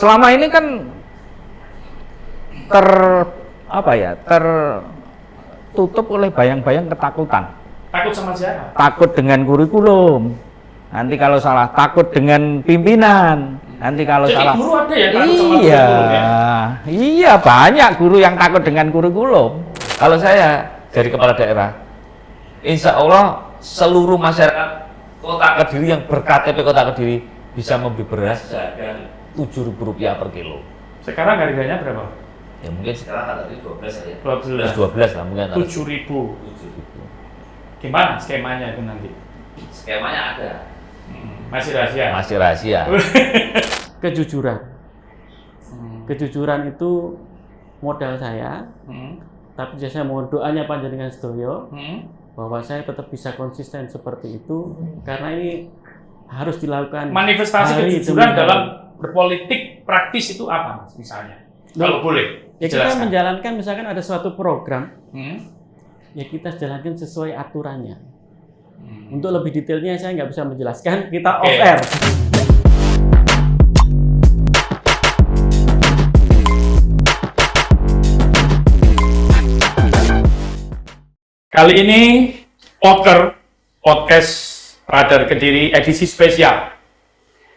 selama ini kan tertutup oleh bayang-bayang ketakutan. Takut sama siapa? Takut dengan kurikulum. Nanti kalau salah, takut dengan pimpinan. Nanti kalau Jadi salah. guru ada ya takut sama Iya, kurikulum ya? iya banyak guru yang takut dengan kurikulum. Kalau saya jadi kepala daerah, insya Allah seluruh masyarakat Kota Kediri yang ber-KTP Kota Kediri bisa membeli beras seharga Rp7.000 per kilo. Sekarang harganya berapa? Ya mungkin sekarang kata tadi 12 saja. 12. 12 lah mungkin. 7.000. Gimana skemanya itu nanti? Skemanya ada. Masih rahasia? Masih rahasia. Kejujuran. Kejujuran itu modal saya. Tapi saya mohon doanya panjenengan sedoyo bahwa saya tetap bisa konsisten seperti itu karena ini harus dilakukan. Manifestasi kejujuran dalam berpolitik praktis itu apa, Mas, misalnya? Kalau boleh. Ya kita jelaskan. menjalankan misalkan ada suatu program, ya kita jalankan sesuai aturannya. Untuk lebih detailnya saya nggak bisa menjelaskan, kita off air. Kali ini podcast Radar Kediri edisi spesial.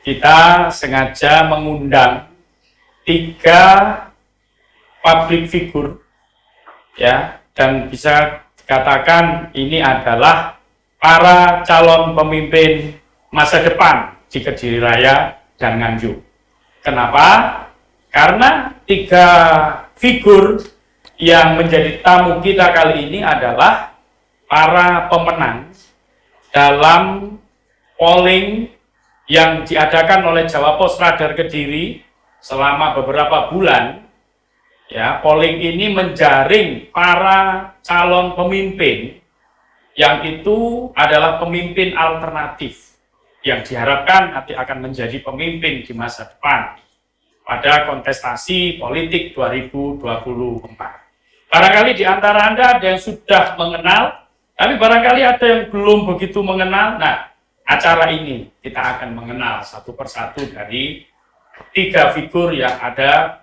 Kita sengaja mengundang 3 public figure, ya, dan bisa dikatakan ini adalah para calon pemimpin masa depan di Kediri Raya dan Nganjuk. Kenapa? Karena 3 figur yang menjadi tamu kita kali ini adalah para pemenang dalam polling yang diadakan oleh Jawa Pos Radar Kediri selama beberapa bulan. Ya, polling ini menjaring para calon pemimpin yang itu adalah pemimpin alternatif yang diharapkan nanti akan menjadi pemimpin di masa depan pada kontestasi politik 2024. Barangkali di antara Anda ada yang sudah mengenal, tapi barangkali ada yang belum begitu mengenal. Nah, acara ini kita akan mengenal satu persatu dari 3 figur yang ada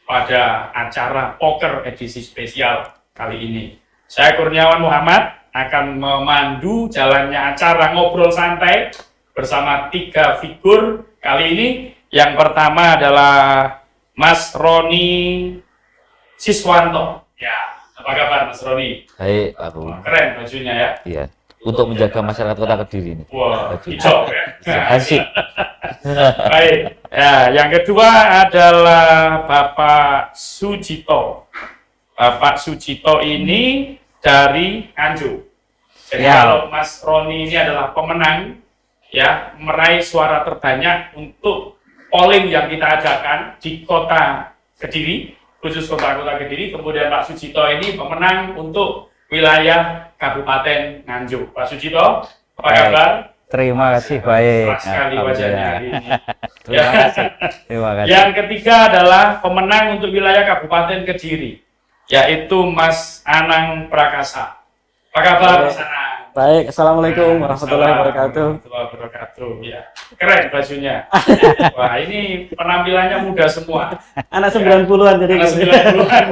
pada acara poker edisi spesial kali ini. Saya Kurniawan Muhammad akan memandu jalannya acara ngobrol santai bersama 3 figur kali ini. Yang pertama adalah Mas Roni Siswanto. Ya, apa kabar Mas Roni? Baik, Pak Bu. Keren bajunya ya. Iya. Untuk menjaga masyarakat Kota Kediri ini. Wah, hijau ya. Asik. Baik. Ya, yang kedua adalah Bapak Sujito. Bapak Sujito ini dari Nganjuk. Jadi kalau Mas Roni ini adalah pemenang, ya, meraih suara terbanyak untuk polling yang kita adakan di Kota Kediri, khusus kota-kota Kediri. Kemudian Pak Sujito ini pemenang untuk wilayah Kabupaten Nganjuk. Pak Sujito, apa kabar? Terima kasih, baik. Cerah sekali wajahnya hari ini. Terima kasih. Terima kasih. Yang ketiga adalah pemenang untuk wilayah Kabupaten Kediri, yaitu Mas Anang Prakasa. Apa kabar, Mas Anang? Baik, assalamualaikum warahmatullahi wabarakatuh. Warahmatullahi wabarakatuh. Ya, keren bajunya. Wah, ini penampilannya muda semua. Anak 90-an jadi. Anak 90-an.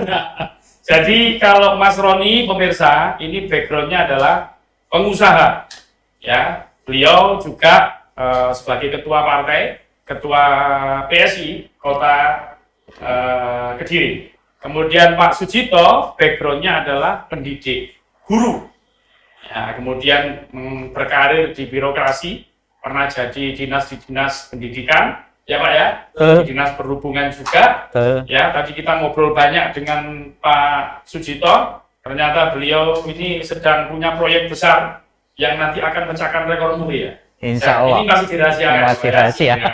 Jadi kalau Mas Roni pemirsa, ini backgroundnya adalah pengusaha. Ya, beliau juga sebagai ketua partai, ketua PSI Kota Kediri. Kemudian Pak Sujito backgroundnya adalah pendidik, guru. Ya, kemudian berkarir di birokrasi, pernah jadi dinas di dinas pendidikan, ya Pak ya, di dinas perhubungan juga. Ya, tadi kita ngobrol banyak dengan Pak Sujito, ternyata beliau ini sedang punya proyek besar yang nanti akan pecahkan rekor muri ya. Insya Allah. Ini masih dirahasiakan. Masih rahasia. Ya.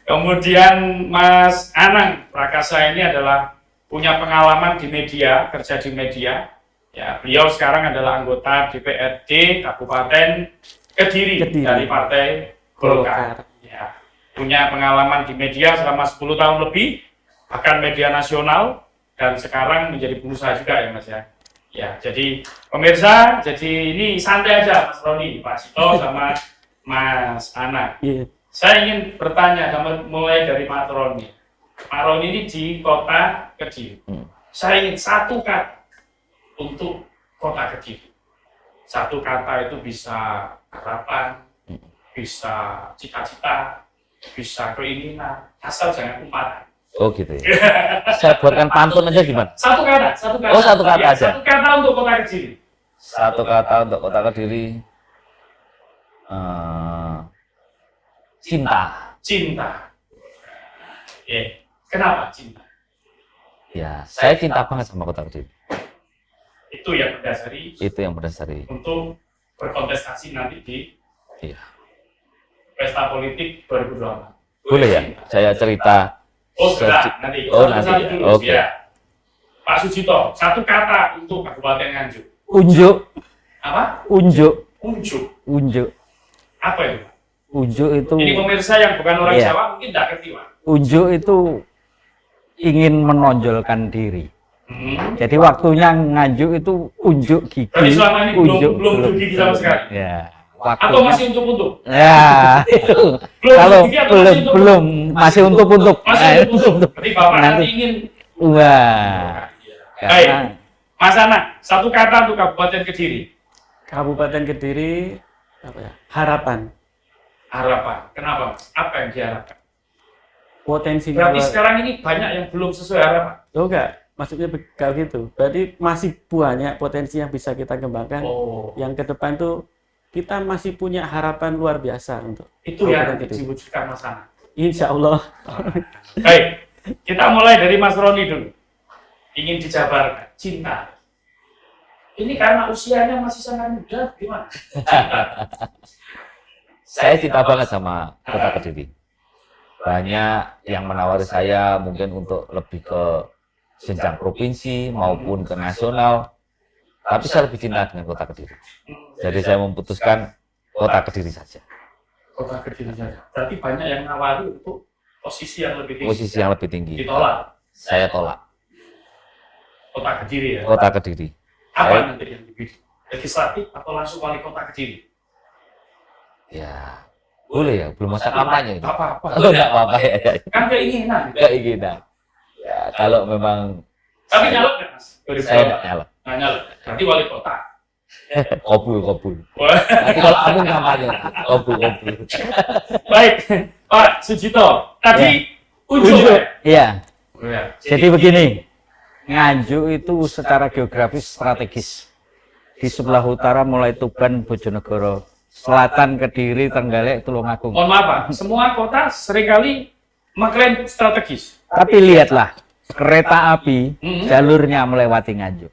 Kemudian Mas Anang Prakasa ini adalah punya pengalaman di media, kerja di media. Ya, beliau sekarang adalah anggota DPRD Kabupaten Kediri. Dari Partai Golkar. Ya, punya pengalaman di media selama 10 tahun lebih, bahkan media nasional, dan sekarang menjadi pengusaha juga ya Mas ya. Ya, jadi pemirsa, jadi ini santai aja Mas Roni, Pak Sito sama Mas Anang. Iya. Saya ingin bertanya, mulai dari Pak Roni. Pak Roni ini di kota Kediri. Saya ingin satu kata untuk kota Kediri. Satu kata itu bisa harapan, bisa cita-cita, bisa keinginan, asal jangan umpatan. Oh gitu ya. Saya buatkan pantun aja gimana? Satu kata, satu kata. Oh, satu kata Ya, aja. satu kata untuk kota Kediri. Satu kata untuk kota Kediri. Cinta. Cinta. Kenapa cinta? Ya, saya cinta banget sama kota Kediri. Itu yang mendasari Itu yang berdasari. untuk berkontestasi nanti di Iya. pesta politik 2024. Boleh ya? Saya cerita. Oh sudah, nanti. Oh, nanti Satu-satu ya. dulu, Oke. ya. Pak Sujito, satu kata untuk Kabupaten Nganjuk. Unjuk, Apa? unjuk, Unjuk. unjuk. Apa itu? Unjuk itu, Ini pemirsa yang bukan orang Iya. Jawa mungkin tidak ngerti, Pak. unjuk itu ingin menonjolkan diri. Hmm. Jadi waktunya Nganjuk itu unjuk gigi. Berarti selama ini belum unjuk gigi sama sekali? Ya. Atau masih untuk-untuk? Ya, itu. Belum Kalau unjuk gigi atau belum masih untuk-untuk? belum masih untuk. Masih untuk-untuk. Berarti Bapak nanti ingin. Wah. Baik. Karena Mas Anak, satu kata untuk Kabupaten Kediri. Kabupaten Kediri apa ya? Harapan. Harapan. Kenapa, Mas? Apa yang diharapkan? Potensi Berarti luar- sekarang ini banyak yang belum sesuai harapan. Oh enggak, maksudnya kalau gitu. Berarti masih banyak potensi yang bisa kita kembangkan. Oh, Yang ke depan tuh kita masih punya harapan luar biasa untuk itu yang Kabupaten Kediri. diwujudkan Mas Anak. Insya Allah. Baik, kita mulai dari Mas Roni dulu. Ingin dijabarkan, cinta. Ini karena usianya masih sangat muda, gimana? Saya cinta banget sama kota Kediri. Banyak yang menawari saya mungkin untuk lebih ke jenjang provinsi maupun ke nasional. Tapi saya lebih cinta dengan kota Kediri. Jadi saya memutuskan kota Kediri saja. Kota Kediri saja. Berarti banyak yang nawari untuk posisi yang lebih tinggi. Posisi yang lebih tinggi. Ditolak. Saya tolak Kota Kediri ya. kota Kediri. Apa Saya- nanti yang dipilih? Legislatif atau langsung wali kota Kediri? Ya, boleh ya, belum masa kampanye itu. Apa-apa. Oh, enggak apa-apa ya. Kan keinginan. Keinginan. Ya, kalau memang Tapi nyalek nggak, Mas? saya enggak nyalek. Nah, nyalek. Berarti wali kota. Kobul. Wah. Nanti kalau aku kampanye, kobul. Baik, Pak Sujito. Tadi unjuk. unjuk. Ya? Iya. Ya. Jadi begini, Nganjuk itu secara geografis strategis. Di sebelah utara mulai Tuban, Bojonegoro, selatan Kediri, Trenggalek, Tulungagung. Mohon maaf, Pak. Semua kota seringkali mengklaim strategis. Tapi lihatlah, kereta api jalurnya melewati Nganjuk.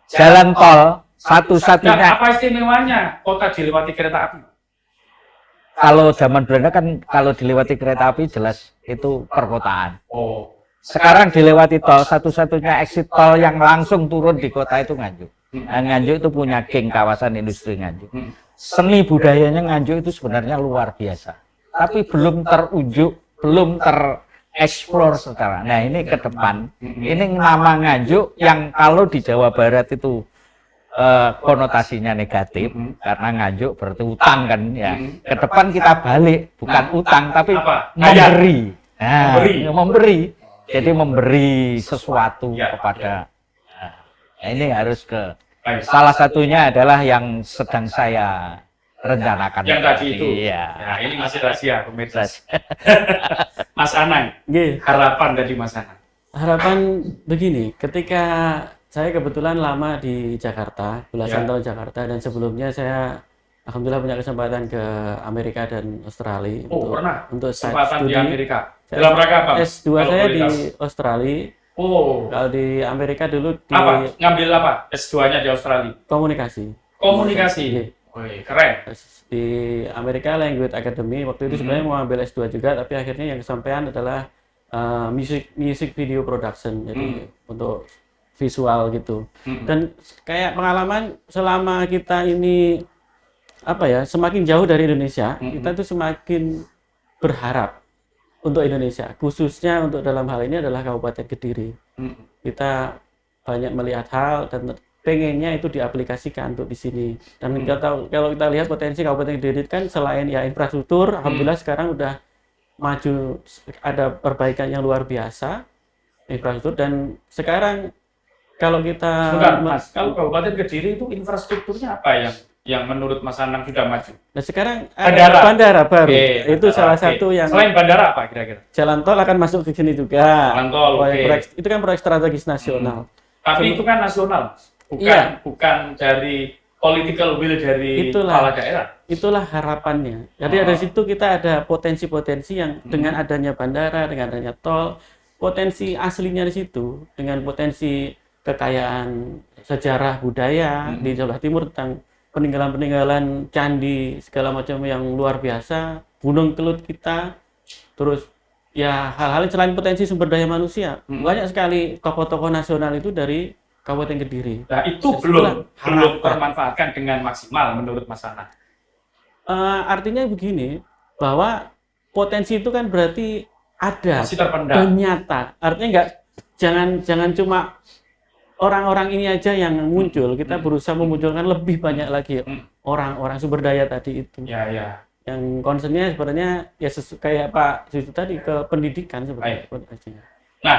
Jalan tol Nah, satu-satunya, apa istimewanya kota dilewati kereta api? kalau zaman Belanda kan kalau dilewati kereta api jelas itu perkotaan. Oh. Sekarang dilewati tol, satu-satunya exit tol yang langsung turun di kota itu Nganjuk. Nah, Nganjuk itu punya geng kawasan industri Nganjuk. Seni budayanya Nganjuk itu sebenarnya luar biasa. Tapi belum terunjuk, belum tereksplor secara. Nah ini ke depan, ini nama Nganjuk yang kalau di Jawa Barat itu konotasinya negatif, karena Nganjuk berarti utang kan ya. Ke depan kita balik, bukan utang tapi Apa? memberi. Nah, Memberi. memberi. Jadi memberi sesuatu Ya, kepada. Nah, ini harus ke. Baik. Salah satunya adalah yang sedang saya rencanakan. Yang tadi itu. Iya. Ya, ini masih rahasia pemirsa. Mas Anang, Nggih. harapan dari Mas Anang. Harapan begini, ketika saya kebetulan lama di Jakarta, belasan Ya. tahun Jakarta, dan sebelumnya saya alhamdulillah punya kesempatan ke Amerika dan Australia Oh, pernah? untuk side Kesempatan di studi. Amerika. Dalam rangka apa? Mas? S2 Kalau saya boleh di tahu. Australia, Oh, kalau di Amerika dulu di apa? Ngambil apa? S2-nya di Australia. komunikasi. Komunikasi. Iya. Wih, keren. Di Amerika Language Academy, waktu itu sebenarnya mau ambil S2 juga, tapi akhirnya yang kesampaian adalah music video production, jadi untuk visual gitu. Dan kayak pengalaman selama kita ini apa ya, semakin jauh dari Indonesia, kita tuh semakin berharap untuk Indonesia, khususnya untuk dalam hal ini adalah Kabupaten Kediri. Kita banyak melihat hal dan pengennya itu diaplikasikan untuk di sini. Dan kalau kita lihat potensi Kabupaten Kediri kan selain ya infrastruktur, alhamdulillah sekarang udah maju, ada perbaikan yang luar biasa infrastruktur. Dan sekarang kalau kita Sebentar, Mas, kalau Kabupaten Kediri itu infrastrukturnya apa yang menurut Mas Anang sudah maju? nah sekarang Bandara. ada bandara baru. Oke, Itu bandara, salah oke. satu yang Selain bandara apa kira-kira? jalan tol akan masuk ke sini juga. Jalan tol, Proyek- oke. itu kan proyek strategis nasional. Tapi itu kan nasional, Mas. Iya. Bukan dari political will dari kepala daerah. Itulah harapannya. Jadi dari situ kita ada potensi-potensi yang dengan adanya bandara, dengan adanya tol, potensi aslinya di situ, dengan potensi kekayaan sejarah budaya di Jawa Timur tentang peninggalan-peninggalan candi segala macam yang luar biasa, Gunung Kelut kita, terus ya hal-hal selain potensi sumber daya manusia, banyak sekali tokoh-tokoh nasional itu dari Kabupaten Kediri. Nah, itu Dan belum harapan. termanfaatkan dengan maksimal menurut Mas Anang. Artinya begini, bahwa potensi itu kan berarti ada Masih terpendam. dan nyata. Artinya enggak, jangan cuma orang-orang ini aja yang muncul. Kita berusaha memunculkan lebih banyak lagi orang-orang sumber daya tadi itu. Ya, ya. Yang concernnya sebenarnya ya kayak Pak Suitu tadi ke pendidikan sebenarnya. Nah,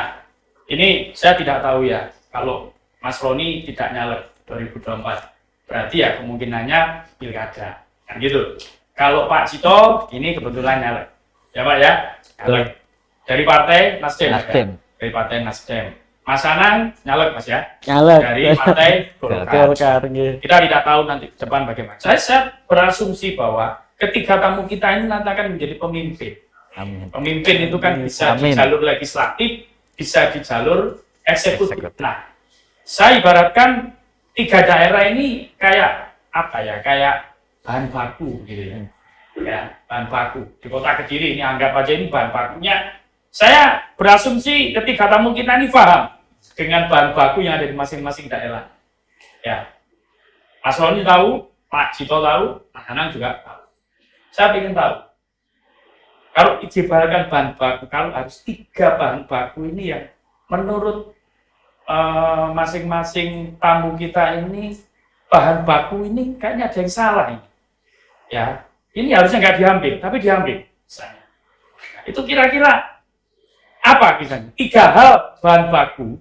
ini saya tidak tahu ya, kalau Mas Roni tidak nyalek 2024, berarti ya kemungkinannya pilkada, kan gitu. Kalau Pak Cito ini kebetulan nyalek, ya Pak ya, nyalek dari partai Nasdem. Nasdem. Ya? Dari partai Nasdem. Mas Anang nyalek Mas ya, Nyalek. dari partai Golkar. Golkar, nggih. Kita tidak tahu nanti ke depan bagaimana. Saya berasumsi bahwa ketiga tamu kita ini nanti akan menjadi pemimpin. Amin. Pemimpin itu kan bisa Amin. di jalur legislatif, bisa di jalur eksekutif. Eksekutif. Nah, saya ibaratkan tiga daerah ini kayak apa ya? Kayak bahan baku gitu ya. Ya, bahan baku. Di Kota Kediri ini anggap aja ini bahan bakunya. Saya berasumsi ketiga tamu kita ini paham dengan bahan baku yang ada di masing-masing daerah. Ya. Mas Roni tahu, Pak Cito tahu, Mas Anang juga tahu. Saya ingin tahu, kalau diibaratkan bahan baku, kalau harus tiga bahan baku ini yang menurut masing-masing tamu kita ini, bahan baku ini kayaknya ada yang salah ini. Ya, ini harusnya nggak diambil, tapi diambil. Misalnya. Nah, itu kira-kira apa misalnya? Tiga hal bahan baku,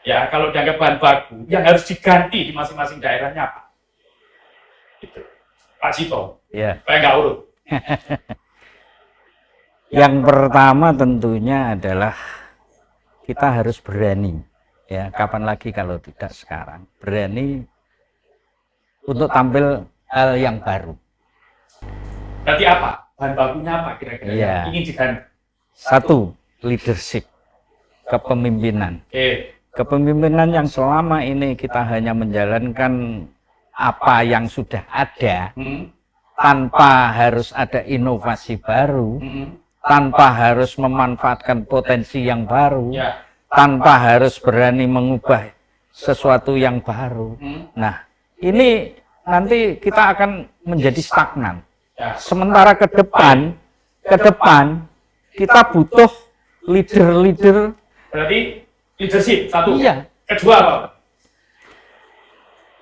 ya kalau dianggap bahan baku, yang harus diganti di masing-masing daerahnya apa? Itu. Pak Cito, Ya. saya nggak urut. Yang pertama tentunya adalah kita harus berani, ya kapan lagi kalau tidak sekarang, berani untuk tampil hal yang baru. Berarti apa? Bahan bakunya apa kira-kira? Iya. Yang ingin diganti. Satu, leadership, kepemimpinan. Oke. Kepemimpinan yang selama ini kita hanya menjalankan apa yang sudah ada, tanpa harus ada inovasi baru, tanpa harus memanfaatkan potensi yang baru, Ya. tanpa harus berani mengubah sesuatu yang baru. Nah, ini nanti kita akan menjadi stagnan. Ya. Sementara ke depan kita butuh leader-leader. Berarti leadership satu. Iya. Kedua apa?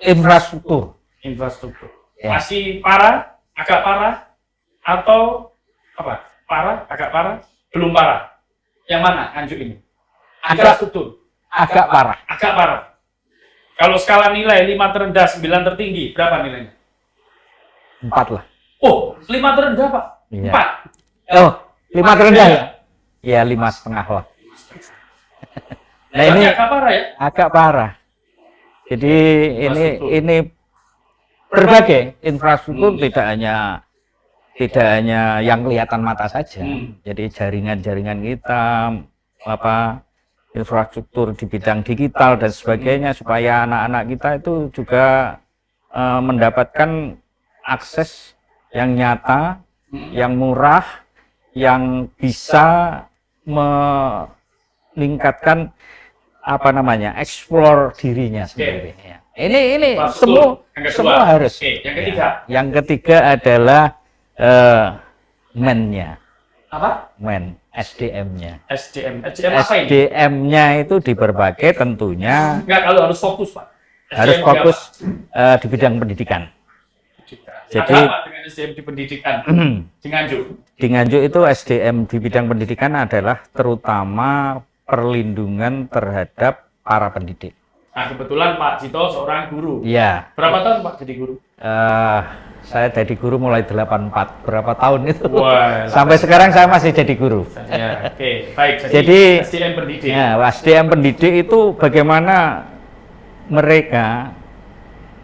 Infrastruktur. Infrastruktur. Ya. Masih parah, agak parah, atau apa? Parah, agak parah, belum parah. Yang mana Nganjuk ini? Infrastruktur. Agak parah. Agak parah. Kalau skala nilai 5 terendah, 9 tertinggi, berapa nilainya? 4 lah. Oh, 5 terendah Pak. Iya. 4. Oh, 5 terendah ya? Ya 5,5 lah. Nah ini Berarti agak parah ya? agak parah. Jadi Infrastruktur. ini berbagai infrastruktur, tidak hanya yang kelihatan mata saja. Jadi jaringan-jaringan kita, infrastruktur di bidang digital dan sebagainya, supaya anak-anak kita itu juga mendapatkan akses yang nyata, yang murah, yang bisa meningkatkan explore dirinya sendiri. Ya. Ini Infrastruktur. Yang kedua. semua harus. Oke, yang ketiga. Ya. Yang ketiga adalah man-nya, Apa? SDM-nya. SDM. SDM apa ini? SDM-nya itu di berbagai tentunya Enggak, kalau harus fokus Pak. harus SDM fokus di bidang pendidikan. apa? Jadi Ada apa dengan SDM di pendidikan di Nganjuk? Di Nganjuk itu SDM di bidang pendidikan adalah terutama perlindungan terhadap para pendidik. Nah, kebetulan Pak Cito seorang guru. Iya. Berapa tahun Pak jadi guru? Saya jadi guru mulai 84. Berapa tahun itu? Wah, Sampai sekarang saya masih jadi guru. ya, oke, baik. Jadi SDM pendidik. ya, SDM pendidik itu bagaimana mereka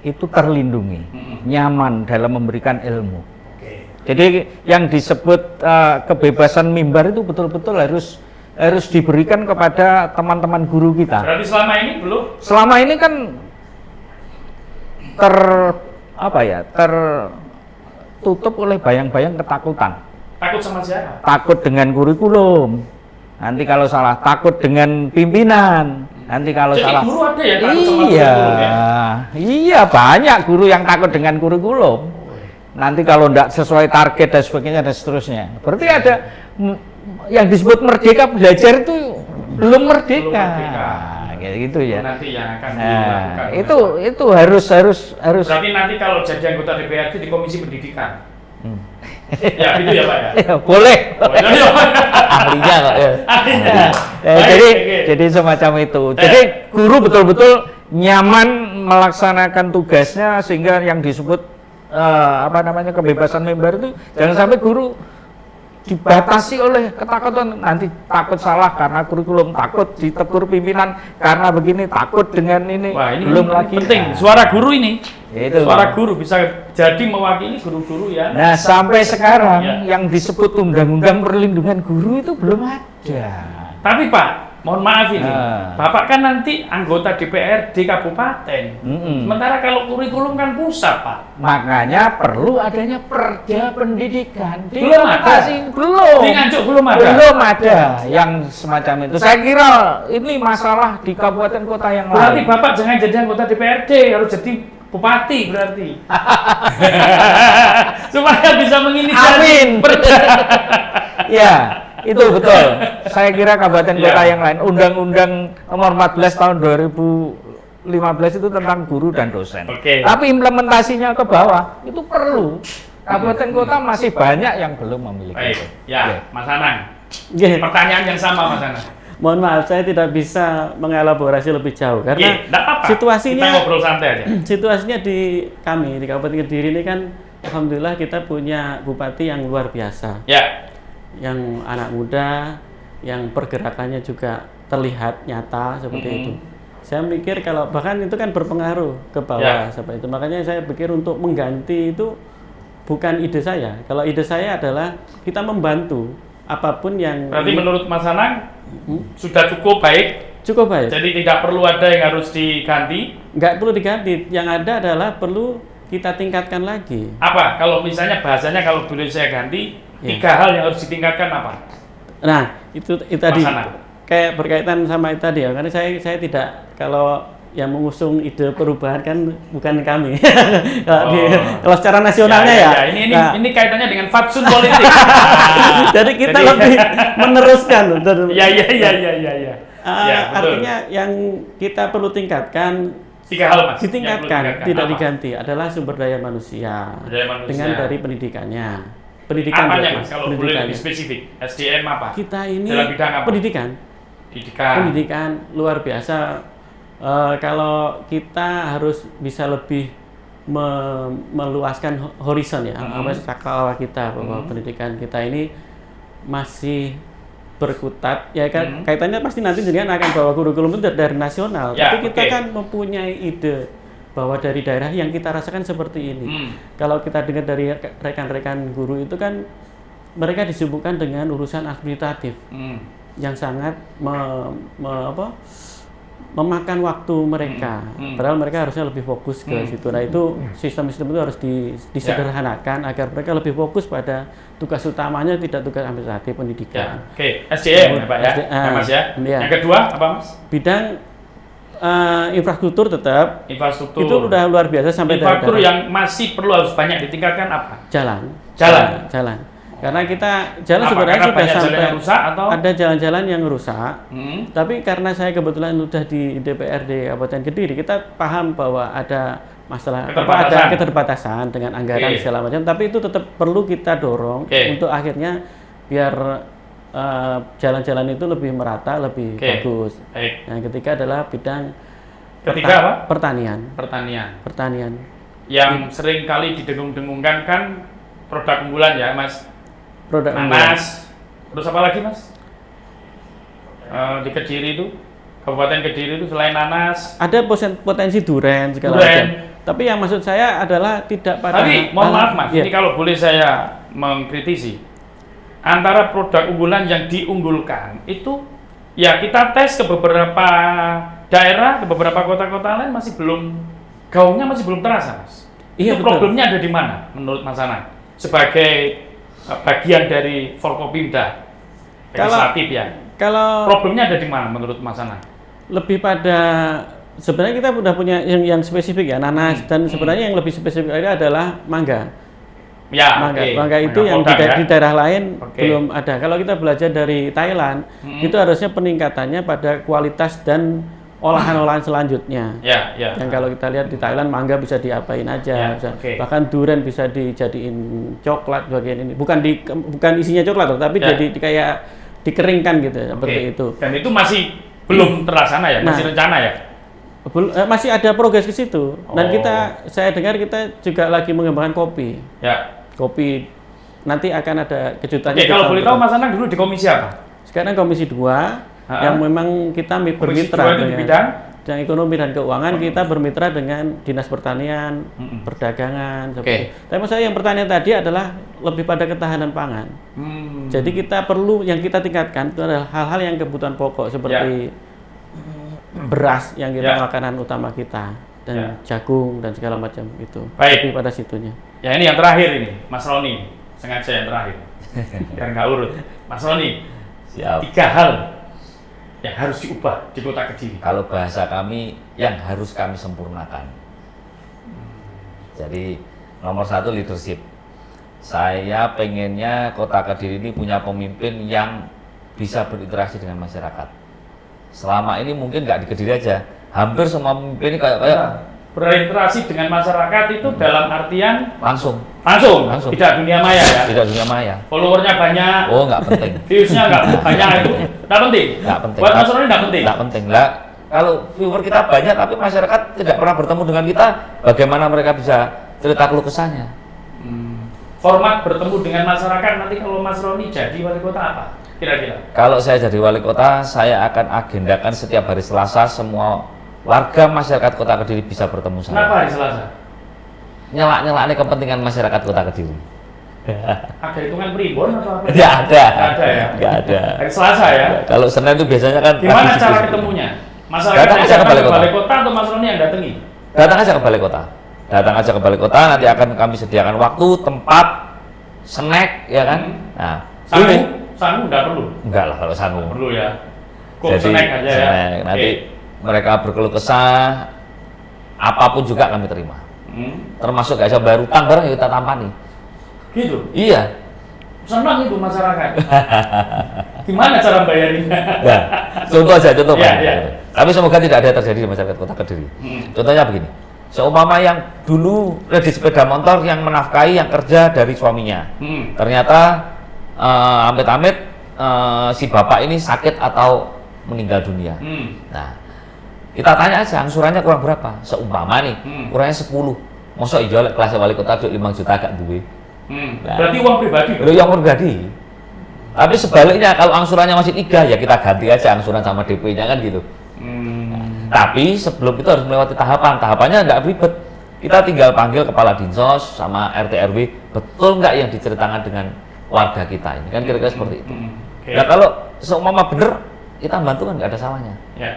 itu terlindungi, nyaman dalam memberikan ilmu. Oke. Jadi yang disebut kebebasan mimbar itu betul-betul harus diberikan kepada teman-teman guru kita. Berarti selama ini belum? Selama ini kan tertutup oleh bayang-bayang ketakutan. Takut sama siapa? Takut dengan kurikulum. Nanti kalau salah, takut dengan pimpinan. Nanti kalau Jadi salah. guru ada ya takut sama Iya. kurikulum ya? Iya, banyak guru yang takut dengan kurikulum. Nanti kalau tidak sesuai target dan sebagainya dan seterusnya. Berarti ada yang disebut merdeka belajar itu belum merdeka. Belum merdeka. Kayak gitu ya. Nanti yang akan Nah, dilakukan. itu harus. Berarti nanti kalau jadi anggota DPRD di Komisi Pendidikan. Ya, itu ya Pak ya. Ya, boleh. Ahlinya kok ya. Jadi semacam itu. Jadi guru betul-betul nyaman melaksanakan tugasnya sehingga yang disebut kebebasan mimbar itu jangan sampai guru dibatasi oleh ketakutan, nanti takut salah karena kurikulum, takut ditegur pimpinan karena begini, takut dengan ini. Wah, ini belum ini lagi penting. Suara guru ini. Itu. Suara guru bisa jadi mewakili guru-guru ya. Nah, sampai sekarang Ya. yang disebut undang-undang perlindungan guru itu belum ada. Tapi Pak, mohon maaf ini, Nah. Bapak kan nanti anggota DPRD kabupaten. Sementara kalau kurikulum kan pusat, Pak. Makanya perlu adanya perda pendidikan. Belum ada. Belum. Di Nganjuk belum ada. Belum ada yang semacam itu. Saya kira ini masalah di kabupaten kota yang Berarti lain. Bapak jangan jadi anggota DPRD, harus jadi bupati berarti. Supaya bisa menginisiasi Amin. perda. Ya, itu betul. Saya kira kabupaten kota Ya. yang lain. Undang-Undang Nomor 14 tahun 2015 itu tentang guru dan dosen. Oke. Tapi implementasinya ke bawah itu perlu. Kabupaten kota masih banyak yang belum memiliki. Baik, itu. ya, Mas Anang. Oke. Pertanyaan yang sama, Mas Anang. Mohon maaf, saya tidak bisa mengelaborasi lebih jauh karena Nggak apa-apa. situasinya Kita ngobrol santai aja. situasinya di kami di Kabupaten Kediri ini kan alhamdulillah kita punya bupati yang luar biasa, Ya. yang anak muda, yang pergerakannya juga terlihat nyata seperti itu. Saya mikir kalau bahkan itu kan berpengaruh ke bawah seperti itu. Makanya saya pikir untuk mengganti itu bukan ide saya. Kalau ide saya adalah kita membantu apapun yang Berarti menurut Mas Anang sudah cukup baik. cukup baik. Jadi tidak perlu ada yang harus diganti. Nggak perlu diganti. Yang ada adalah perlu kita tingkatkan lagi. Apa? Kalau misalnya bahasanya kalau boleh saya ganti, Ya. 3 hal yang harus ditingkatkan apa? Nah, itu tadi Mas Anang. kayak berkaitan sama itu tadi ya. Karena saya tidak, kalau yang mengusung ide perubahan kan bukan kami. Kalau secara nasionalnya ya. Nah, Ini kaitannya dengan fatsun politik. jadi kita Jadi- lebih meneruskan. Ya. Ya, betul. Artinya yang kita perlu tingkatkan 3 hal, Mas. yang perlu ditingkatkan, tidak Apa? diganti adalah sumber daya manusia, Sumber daya manusia. dengan dari pendidikannya. Pendidikan Apanya, berarti, Mas? Kalau boleh pendidikannya. lebih spesifik. SDM apa? Kita ini Dalam bidang apa? pendidikan. Pendidikan luar biasa. Kalau kita harus bisa lebih meluaskan horizon ya, cakrawala kita bahwa pendidikan kita ini masih berkutat ya kan, kaitannya pasti nanti dengan akan bawa kurikulum itu dari nasional, Ya, tapi kita oke. kan mempunyai ide bahwa dari daerah yang kita rasakan seperti ini. Kalau kita dengar dari rekan-rekan guru itu kan mereka disibukkan dengan urusan administratif yang sangat memakan waktu mereka. Padahal mereka harusnya lebih fokus ke situ. Nah, itu sistem-sistem itu harus disederhanakan agar mereka lebih fokus pada tugas utamanya, tidak tugas administratif pendidikan. Ya. Oke, SDM ya, Pak ya. SDM, Ya, Mas ya. iya. Yang kedua apa, Mas? Bidang infrastruktur tetap Infrastruktur. itu udah luar biasa sampai Infrastruktur daerah. yang masih perlu harus banyak ditingkatkan apa? jalan. Jalan. Karena kita jalan Apa? sebenarnya Karena sudah banyak jalan sampai yang rusak atau? ada jalan-jalan yang rusak. Hmm. Tapi karena saya kebetulan sudah di DPRD Kabupaten Kediri, kita paham bahwa ada masalah Keterbatasan. ada keterbatasan dengan anggaran Oke. segala macam, tapi itu tetap perlu kita dorong Oke. untuk akhirnya biar jalan-jalan itu lebih merata, lebih Oke. bagus. Baik. Yang ketiga adalah bidang Ketiga apa? pertanian. Pertanian. Yang sering kali didengung-dengungkan kan produk unggulan ya, Mas. Produk unggulan. Nanas. Terus apa lagi, Mas? Di Kediri itu, Kabupaten Kediri itu selain nanas. Ada potensi duren segala Duren. macam. Tapi yang maksud saya adalah tidak pada. Tapi mohon maaf, Mas, Iya. ini kalau boleh saya mengkritisi. Antara produk unggulan yang diunggulkan itu ya kita tes ke beberapa daerah, ke beberapa kota-kota lain masih belum, gaungnya masih belum terasa, Mas. Iya, Itu betul. problemnya ada di mana menurut Mas Anang? Sebagai bagian dari Forkopimda legislatif ya. Kalau Problemnya ada di mana menurut Mas Anang? lebih pada sebenarnya kita sudah punya yang spesifik ya, nanas, dan sebenarnya yang lebih spesifik lagi adalah mangga. Ya, Mangga, oke. mangga itu yang produk ya. di daerah lain Oke. belum ada. Kalau kita belajar dari Thailand, itu harusnya peningkatannya pada kualitas dan olahan-olahan selanjutnya. Ya, ya. Yang kalau kita lihat di Thailand, mangga bisa diapain aja, Ya, bisa- oke. bahkan durian bisa dijadiin coklat bagian ini. Bukan isinya coklat, tapi Ya. jadi kayak dikeringkan gitu, seperti Oke. itu. Dan itu masih belum terlaksana ya, masih Nah. rencana ya. Masih ada progres ke situ. Dan Oh. saya dengar kita juga lagi mengembangkan kopi. Ya. Kopi nanti akan ada kejutannya. Oke, kalau kita- boleh tahu Mas Anang dulu di komisi apa? Sekarang Komisi 2 yang memang kita Komisi bermitra 2 itu di bidang bidang ekonomi dan keuangan, kita bermitra dengan Dinas Pertanian, Mm-mm. Perdagangan, Oke. seperti. Tapi maksud saya yang pertanian tadi adalah lebih pada ketahanan pangan. Jadi kita perlu yang kita tingkatkan itu adalah hal-hal yang kebutuhan pokok seperti beras yang kita Ya. makanan utama kita, dan Ya. jagung dan segala macam itu. Baik. Lebih pada situnya. Ya ini yang terakhir ini, Mas Roni. Sengaja yang terakhir. Biar nggak urut. Mas Roni, Siap. 3 hal yang harus diubah di Kota Kediri. Kalau bahasa kami yang harus kami sempurnakan. Jadi nomor 1 leadership. Saya pengennya Kota Kediri ini punya pemimpin yang bisa berinteraksi dengan masyarakat. Selama ini mungkin nggak di Kediri aja, hampir semua pemimpin ini kayak Berinteraksi dengan masyarakat itu dalam artian langsung, langsung, Langsung. tidak dunia maya ya. tidak dunia maya. Followernya banyak, Oh, nggak penting. viewsnya nggak banyak, itu nggak penting. Nggak penting. Buat Mas Roni nggak penting. Nggak penting lah. Kalau viewer kita banyak tapi masyarakat tidak pernah bertemu dengan kita, bagaimana mereka bisa cerita keluh kesahnya? Format bertemu dengan masyarakat nanti kalau Mas Roni jadi wali kota apa? Kira-kira? Kalau saya jadi wali kota, saya akan agendakan setiap hari Selasa semua warga masyarakat Kota Kediri bisa bertemu Kenapa saya. hari Selasa? Nyelak-nyelaknya kepentingan masyarakat Kota Kediri. Ada hitungan primbon atau apa? Tidak ada. Nggak ada ya? Nggak ada. Hari Selasa ya? Kalau Senin itu biasanya kan Gimana tradisi cara seperti itu. ketemunya? Masyarakat Datang yang aja ke datang balai ke kota. balai kota atau Mas Roni yang datangi? Datang aja ke balai kota. Datang aja ke balai kota, nanti akan kami sediakan waktu, tempat, snack, ya kan? Nah, Sangu? ini Sangu nggak perlu? enggak lah kalau sangu. Nggak perlu ya? Cukup snack aja ya? snack. Nanti Oke. mereka berkeluh kesah, apapun juga kami terima. Termasuk gak bisa bayar utang bareng ya kita tampani. Gitu? Iya. Senang itu masyarakat. Gimana cara bayarinnya? Nah, contoh aja, contoh Iya, Pak. iya. Tapi semoga tidak ada terjadi di masyarakat Kota Kediri. Contohnya begini, seumpama yang dulu kredit sepeda motor yang menafkahi yang kerja dari suaminya, ternyata amit-amit si bapak ini sakit atau meninggal dunia. Nah, kita tanya aja angsurannya kurang berapa? Seumpama nih, kurangnya 10. Masa ijo lek kelas wali kota duit 5 juta gak duwe. Nah. Berarti uang pribadi? Itu yang pribadi. Tapi sebaliknya kalau angsurannya masih 3 ya kita ganti aja angsuran sama DP-nya kan gitu. Tapi sebelum itu harus melewati tahapan. Tahapannya nggak ribet. Kita tinggal panggil kepala dinsos sama RT RW, betul nggak yang diceritakan dengan warga kita ini kan kira-kira seperti itu. Oke. Nah kalau seumpama bener kita bantu kan nggak ada salahnya. Ya.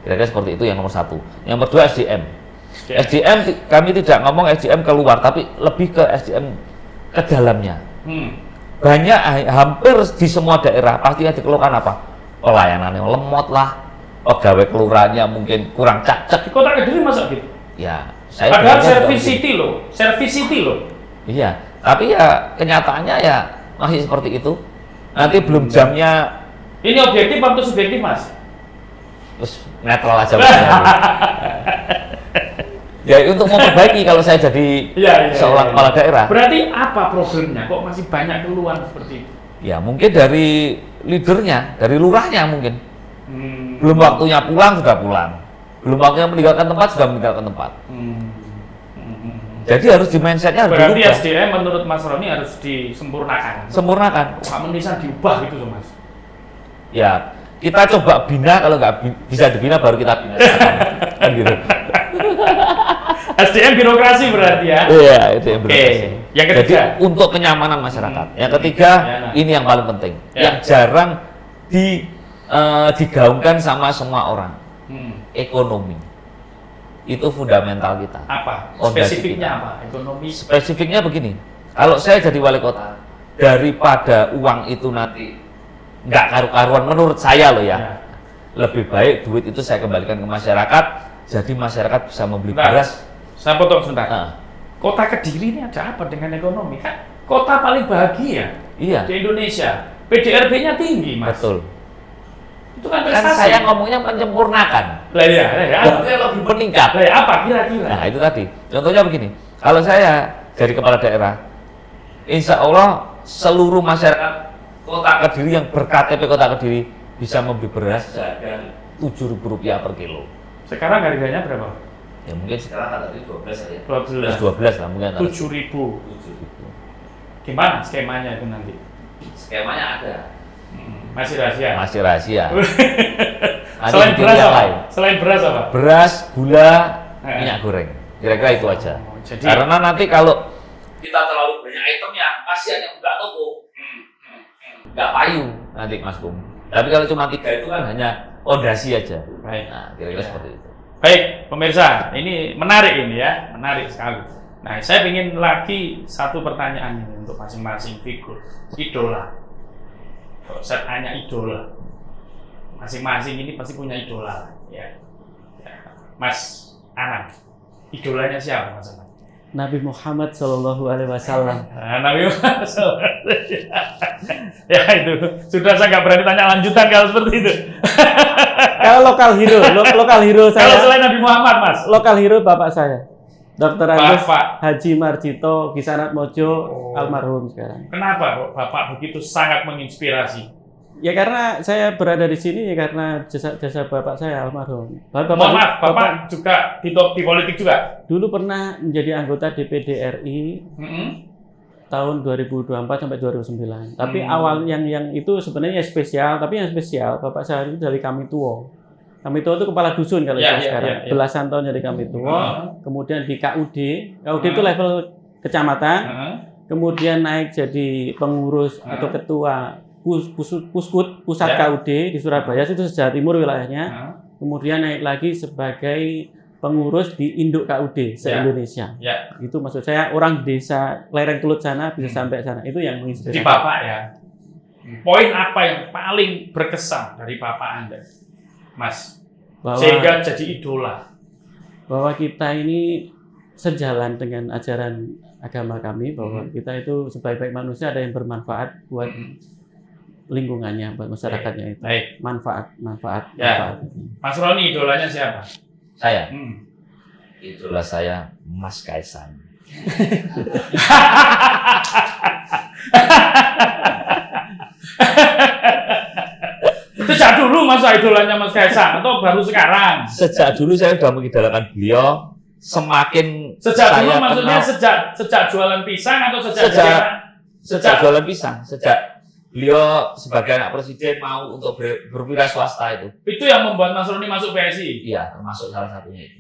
Kira-kira seperti itu yang nomor 1. Yang nomor 2 SDM. SDM kami tidak ngomong SDM keluar, tapi lebih ke SDM ke dalamnya. Banyak hampir di semua daerah pasti yang dikeluhkan apa? Pelayanan yang lemot lah, pegawai kelurahannya mungkin kurang cacak. Di Kota Kediri masa gitu? Ya, saya Padahal bilangnya service juga city loh, service city loh. begitu. Iya, tapi ya kenyataannya ya masih seperti itu. Nanti belum jamnya, Ini objektif atau subjektif Mas? terus netral aja. Pokoknya. Ya untuk memperbaiki kalau saya jadi seorang kepala daerah. Berarti apa problemnya? Kok masih banyak keluhan seperti itu? Ya mungkin dari leadernya, dari lurahnya mungkin. Belum waktunya pulang sudah pulang. Belum waktunya meninggalkan tempat sudah meninggalkan tempat. Jadi harus di mindsetnya harus berarti diubah. SDM menurut Mas Roni harus disempurnakan. Sempurnakan. Pak Mendesan diubah gitu loh Mas. Ya kita coba bina, kalau nggak bisa dibina baru kita bina. Kan gitu. SDM birokrasi berarti ya. Iya, itu yang birokrasi. Yang ketiga. Jadi untuk kenyamanan masyarakat. Yang ketiga, ini yang paling penting. Yang jarang digaungkan sama semua orang. Ekonomi. Itu fundamental kita. Apa? Fondasi Spesifiknya kita. apa? Ekonomi. Spesifiknya begini. Kalau saya jadi wali kota, daripada uang itu nanti nggak karu-karuan menurut saya loh ya. Lebih baik duit itu saya kembalikan ke masyarakat, jadi masyarakat bisa membeli beras. Saya potong sebentar. Kota Kediri ini ada apa dengan ekonomi? Kan kota paling bahagia Iya. di Indonesia. PDRB-nya tinggi, Mas. Betul. Itu kan Kan prestasi. saya ngomongnya menyempurnakan. Lah ya. Artinya lebih meningkat. Lah ya, apa kira-kira? Nah itu tadi. Contohnya begini. Kalau saya jadi kepala daerah, insya Allah seluruh masyarakat kota Kediri yang ber-KTP kota Kediri bisa membeli beras seharga Rp7.000 per kilo. Sekarang harganya berapa? Ya mungkin sekarang tadi 12 ya. 12 lah mungkin. 7.000. Gimana skemanya itu nanti? Skemanya ada. Masih rahasia. Masih rahasia. Nanti Selain bikin beras yang apa? lain. Selain beras apa? Beras, gula, minyak goreng. Kira-kira itu aja. Jadi Karena nanti kalau kita terlalu banyak itemnya, kasihan yang buka toko. Nggak payu nanti Mas Kum. Tapi kalau cuma 3 itu kan hanya fondasi aja. baik. Nah, kira-kira seperti itu. Baik, pemirsa, ini menarik ini ya, menarik sekali. Nah, saya ingin lagi satu pertanyaan ini untuk masing-masing figur idola. Kalau saya tanya idola, masing-masing ini pasti punya idola, ya. Mas Anang, idolanya siapa Mas Anang? Nabi Muhammad Shallallahu Alaihi Wasallam. Nah, Nabi Muhammad ya itu sudah, saya nggak berani tanya lanjutan kalau seperti itu. Kalau lokal hero Kalau saya, selain Nabi Muhammad, Mas, lokal hero bapak saya, Dr. Agus Bapak. Haji Marjito Kisanat Mojo, almarhum sekarang. Kenapa kok Bapak begitu sangat menginspirasi? Ya karena saya berada di sini ya karena jasa bapak saya almarhum. Mohon maaf, Bapak juga di politik juga? Dulu pernah menjadi anggota DPD RI tahun 2024 sampai 2009. Tapi awal yang itu sebenarnya spesial, tapi yang spesial bapak saya itu dari Kami Tuo. Kami Tuo itu kepala dusun kalau sekarang. Belasan tahun dari Kami Tuo. Kemudian di KUD itu level kecamatan. Kemudian naik jadi pengurus atau ketua pusat KUD di Surabaya, itu Jawa Timur wilayahnya. Kemudian naik lagi sebagai pengurus di Induk KUD se-Indonesia. Itu maksud saya orang desa lereng Kelut sana bisa sampai sana. Itu yang menginspirasi. Di Bapak ya. Poin apa yang paling berkesan dari Bapak Anda, Mas? Sehingga jadi idola. Bahwa kita ini sejalan dengan ajaran agama kami, bahwa kita itu sebaik-baik manusia ada yang bermanfaat buat lingkungannya, buat masyarakatnya itu. Baik. Manfaat. Mas Roni idolanya siapa? Saya. Idola saya Mas Kaisang. Sejak dulu masa idolanya Mas Kaisang atau baru sekarang? Sejak dulu saya sudah mengidolakan beliau. Semakin Sejak saya dulu maksudnya kenal, sejak jualan pisang atau sejak jualan pisang, sejak beliau sebagai anak presiden mau untuk berwira swasta itu. Itu yang membuat Mas Roni masuk PSI? Iya, termasuk salah satunya itu.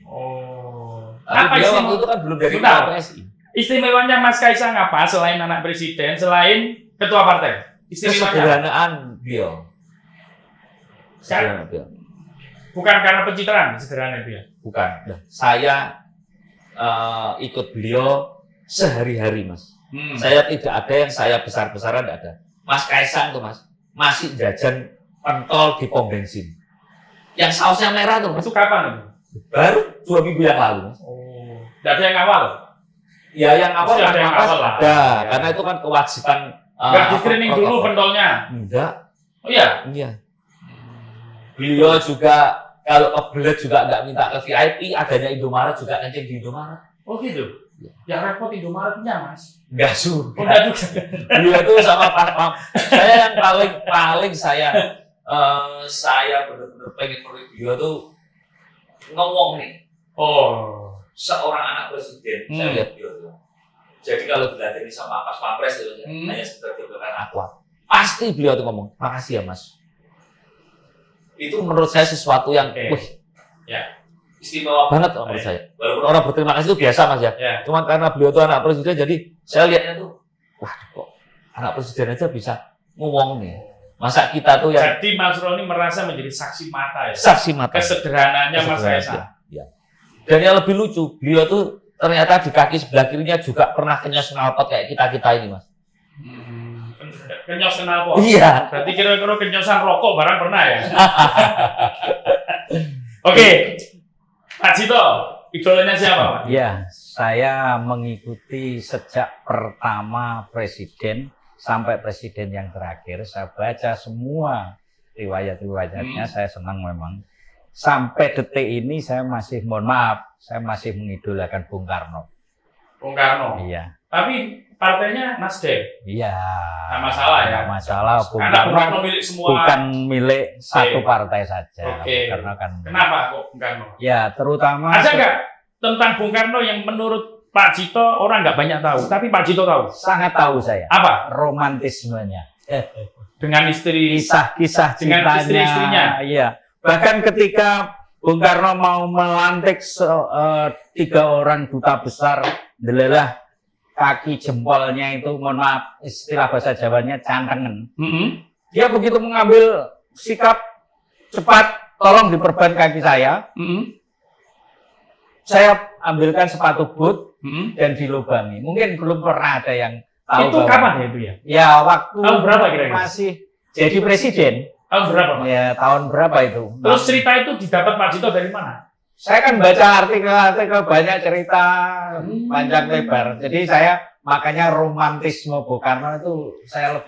Tapi Apa beliau waktu itu kan belum dari PSI. Istimewanya Mas Kaisang apa selain anak presiden, selain ketua partai? Istimewanya Kesederhanaan beliau. bukan karena pencitraan sederhana dia. Bukan. Nah, saya ikut beliau sehari-hari, Mas. Saya tidak ada yang saya besar-besaran, tidak ada. Mas Kaisang tuh, Mas, masih jajan pentol di pom bensin. Yang sausnya merah tuh, Mas. Itu kapan itu? Baru 2 minggu yang lalu, Mas. Tidak ada yang awal? Ya, yang awal Pasti ada yang awal lah. ada, karena itu kan kewajiban. Nggak di screening dulu pentolnya? Enggak. Oh iya? Iya. Beliau juga Kalau kebelet juga nggak minta ke VIP, adanya Indomaret juga kencing di Indomaret. Oh gitu. Yang repot Indomaretnya, Mas. Nggak Oh, juga. enggak juga. Beliau tuh sama Pak. Saya yang paling saya benar-benar pengen melihat beliau tuh ngomong nih. Oh. Seorang anak presiden, saya lihat beliau tuh. Jadi kalau dilatih sama Pas Pampres itu hanya sekedar jabatan aqua. Pasti beliau tuh ngomong, makasih ya Mas. Itu menurut saya sesuatu yang, wih, Ya. istimewa banget menurut saya. Walaupun orang berterima kasih itu biasa Mas ya. Ya. Cuman karena beliau tuh anak presiden, jadi saya lihatnya tuh, wah kok anak presiden aja bisa ngomong nih. Masa kita tuh yang Jadi Mas Roni merasa menjadi saksi mata ya. saksi mata. Kesederhananya Mas Kaisang. Ya. Dan yang lebih lucu, beliau tuh ternyata di kaki sebelah kirinya juga pernah kenyas knalpot kayak kita ini Mas. Kenyos knalpot. Iya. Berarti kira-kira kenyosan rokok barang pernah ya? Oke. Pak Cito, idolanya siapa Pak? Ya, saya mengikuti sejak pertama presiden sampai presiden yang terakhir. Saya baca semua riwayat-riwayatnya, saya senang memang. Sampai detik ini saya masih, mohon maaf, saya masih mengidolakan Bung Karno. Bung Karno. Iya. Tapi partainya Nasdem. Iya. Nggak masalah ya? Nggak masalah. Bung Karena Bung Karno Karno milik semua. bukan milik satu partai saja. Oke. Bung Karno kan. Kenapa kok Bung Karno? Ya, terutama Ada nggak tentang Bung Karno yang menurut Pak Cito orang nggak banyak tahu, tapi Pak Cito tahu? sangat tahu saya. Apa? Romantismenya. Dengan istri. Kisah-kisah Dengan cintanya. istri-istrinya. Iya. Bahkan ketika Bung Karno mau melantik 3 orang duta besar, delalah kaki jempolnya itu, mohon maaf, istilah bahasa Jawanya cantengen. Dia begitu mengambil sikap cepat, tolong diperban kaki saya. Saya ambilkan sepatu boot dan dilubangi. Mungkin belum pernah ada yang tahu. Itu kapan ya itu ya? Ya, waktu Tahun berapa kira-kira? masih jadi presiden. Tahun berapa Pak? Ya, tahun berapa itu? Terus cerita itu didapat Pak Cito dari mana? Saya kan baca artikel-artikel banyak cerita panjang lebar. Jadi saya makanya romantisme Bung Karno itu saya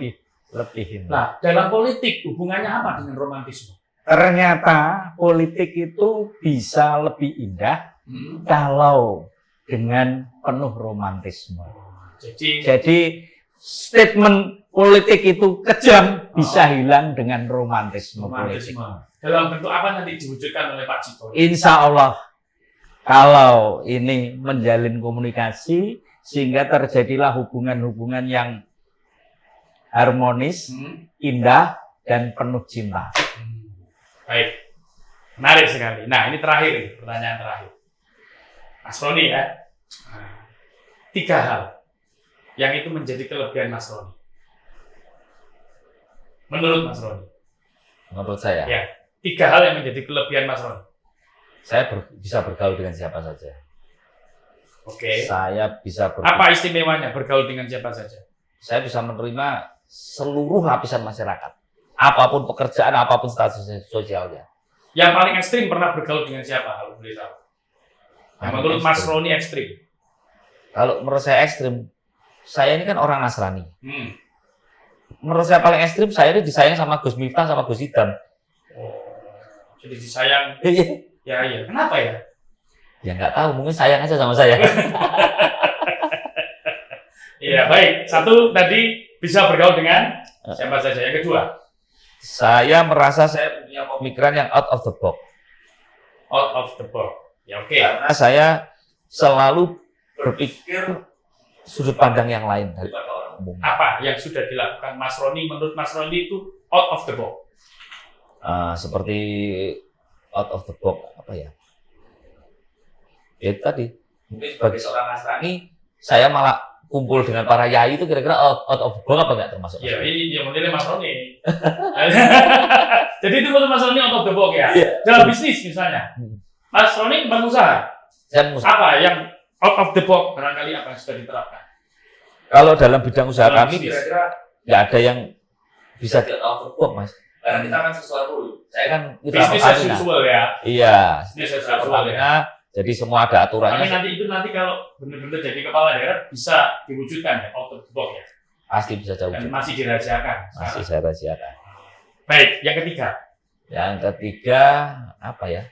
lebihin. Nah, dalam politik hubungannya apa dengan romantisme? Ternyata politik itu bisa lebih indah kalau dengan penuh romantisme. Jadi statement politik itu kejam bisa hilang dengan romantisme politik. Dalam bentuk apa nanti diwujudkan oleh Pak Cito? Insya Allah, kalau ini menjalin komunikasi sehingga terjadilah hubungan-hubungan yang harmonis, indah, dan penuh cinta. Baik, menarik sekali. Nah, ini terakhir, pertanyaan terakhir. Mas Roni ya, 3 hal yang itu menjadi kelebihan Mas Roni. Menurut Mas Roni. Menurut saya, Ya, 3 hal yang menjadi kelebihan Mas Roni. saya bisa bergaul dengan siapa saja. Oke. Saya bisa Apa istimewanya bergaul dengan siapa saja? saya bisa menerima seluruh lapisan masyarakat. Apapun pekerjaan, apapun status sosialnya. Yang paling ekstrim pernah bergaul dengan siapa? Kalau boleh tahu. Yang menurut Mas Roni ekstrim. Kalau menurut saya ekstrim, saya ini kan orang Nasrani. Hmm. Menurut saya paling ekstrim, saya ini disayang sama Gus Miftah sama Gus Idam. Jadi disayang. Ya, iya. Kenapa ya? Ya nggak tahu, mungkin sayang aja sama saya. Iya, baik. 1 tadi bisa bergaul dengan siapa saja. Yang kedua, Saya merasa saya punya pemikiran yang out of the box. out of the box. Ya, oke. Karena saya selalu berpikir sudut pandang yang lain daripada orang umum. Apa yang sudah dilakukan Mas Roni menurut Mas Roni itu out of the box? Seperti out of the box apa ya? Itu tadi. Mungkin sebagai seorang Nasrani, saya malah kumpul dengan para yai itu kira-kira out of the box apa nggak termasuk? Ya, ini yang menilai Mas Roni. Jadi itu menurut Mas Roni out of the box ya? Iya. Dalam bisnis misalnya. Mas Roni pengusaha. Saya pengusaha. Apa yang out of the box barangkali apa yang sudah diterapkan? Kalau dalam bidang usaha Dalam kami bisnis. kira-kira nggak ada yang bisa di out of the box, Mas. Karena kita kan sesuatu. Saya kan kita Bisnis as Pertamina. usual ya. Iya. Bisnis as Kita usual ya. Pertamina, jadi semua ada Tapi aturannya. nanti kalau benar-benar jadi kepala daerah bisa diwujudkan ya out of the box ya. Pasti bisa jauh. Dan masih dirahasiakan. Masih sekarang. saya rahasiakan. Baik, yang ketiga. Yang ketiga apa ya?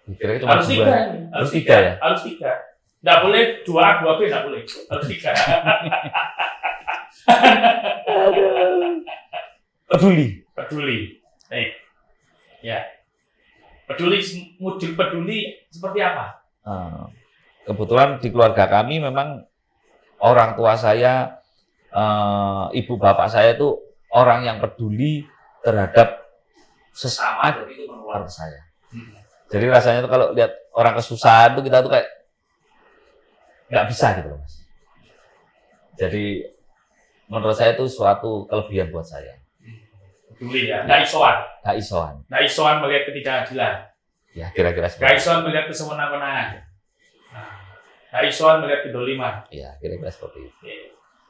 Kira-kira cuma Harus dua. tiga ini. Harus tiga ya? Harus tiga. Nggak boleh 2A, 2B, nggak boleh. Harus tiga. Peduli. Peduli. Ya. Peduli, modul peduli seperti apa? Kebetulan di keluarga kami memang orang tua saya, ibu bapak saya itu orang yang peduli terhadap sesama dan itu menular ke saya. Jadi rasanya tuh kalau lihat orang kesusahan tuh kita tuh kayak nggak bisa gitu loh, Mas. Jadi menurut saya itu suatu kelebihan buat saya. Peduli ya. Nggak isoan. Nggak isoan. Nggak isoan melihat ketidakadilan. Ya kira-kira Nggak seperti itu. isoan melihat kesewenang-wenangan. Nggak isoan melihat kedoliman. Ya kira-kira seperti itu.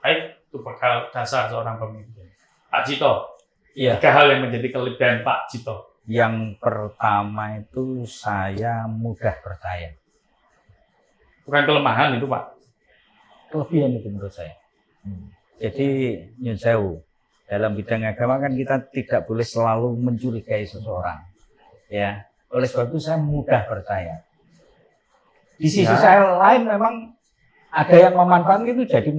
Baik, itu bakal dasar seorang pemimpin. Pak Cito, Iya. 3 hal yang menjadi kelebihan Pak Cito. Yang pertama itu saya mudah percaya. Bukan kelemahan itu, Pak. Kelebihan itu menurut saya. Jadi nyun sewu, dalam bidang agama kan kita tidak boleh selalu mencurigai seseorang. Ya, oleh sebab itu saya mudah percaya. Di sisi saya lain memang ada yang memanfaatkan itu jadi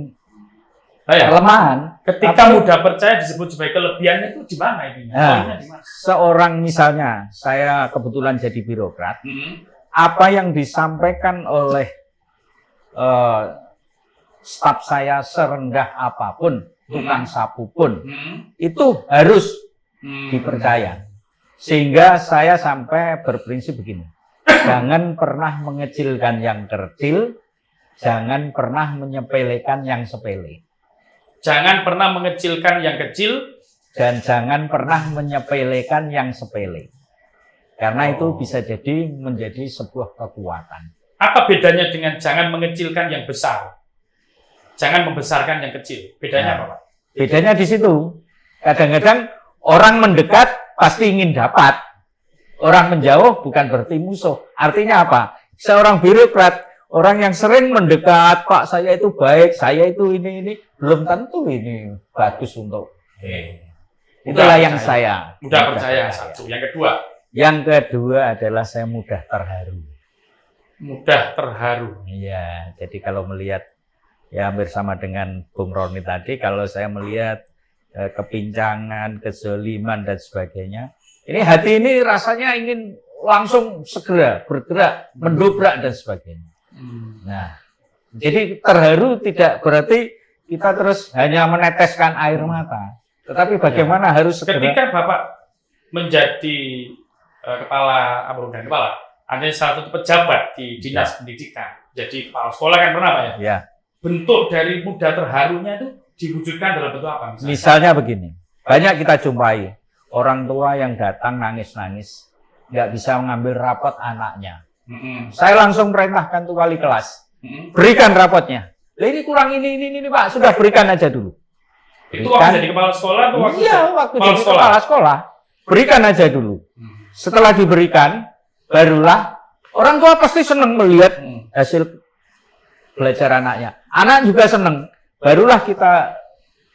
kelemahan. Ketika Tapi mudah percaya disebut sebagai kelebihan itu di mana itu? Poinnya di mana? seorang misalnya saya kebetulan jadi birokrat, apa yang disampaikan oleh staf saya serendah apapun, tukang sapu pun, itu harus dipercaya. Sehingga saya sampai berprinsip begini, jangan pernah mengecilkan yang kecil, jangan pernah menyepelekan yang sepele. Jangan pernah mengecilkan yang kecil. Dan jangan pernah menyepelekan yang sepele. Karena itu bisa jadi menjadi sebuah kekuatan. Apa bedanya dengan jangan mengecilkan yang besar? Jangan membesarkan yang kecil. Bedanya apa, Pak? Bedanya di situ. Kadang-kadang orang mendekat pasti ingin dapat. Orang menjauh bukan berarti musuh. Artinya apa? Seorang birokrat, orang yang sering mendekat, Pak saya itu baik, saya itu ini, belum tentu ini bagus untuk. Itulah yang saya. Mudah percaya. Satu. Yang kedua. Yang kedua adalah saya mudah terharu. Mudah terharu. Iya, jadi kalau melihat, ya hampir sama dengan Bung Roni tadi, kalau saya melihat kepincangan, kezoliman, dan sebagainya, ini hati ini rasanya ingin langsung segera bergerak, mendobrak, dan sebagainya. Nah, jadi terharu tidak berarti kita terus hanya meneteskan air mata, tetapi bagaimana harus segera. Ketika Bapak menjadi ada salah satu pejabat di dinas pendidikan, jadi kepala sekolah kan pernah Pak ya? Ya. Bentuk dari mudah terharunya itu diwujudkan dalam bentuk apa? Misalnya begini, banyak kita jumpai orang tua yang datang nangis-nangis, nggak bisa mengambil rapot anaknya. Saya langsung perintahkan tuh wali kelas, berikan rapotnya. Lah ini kurang ini Pak, sudah berikan aja dulu. Itu waktu jadi kepala sekolah atau waktu Iya, waktu jadi kepala sekolah. Berikan aja dulu. Setelah diberikan, barulah orang tua pasti senang melihat hasil belajar anaknya. Anak juga senang. Barulah kita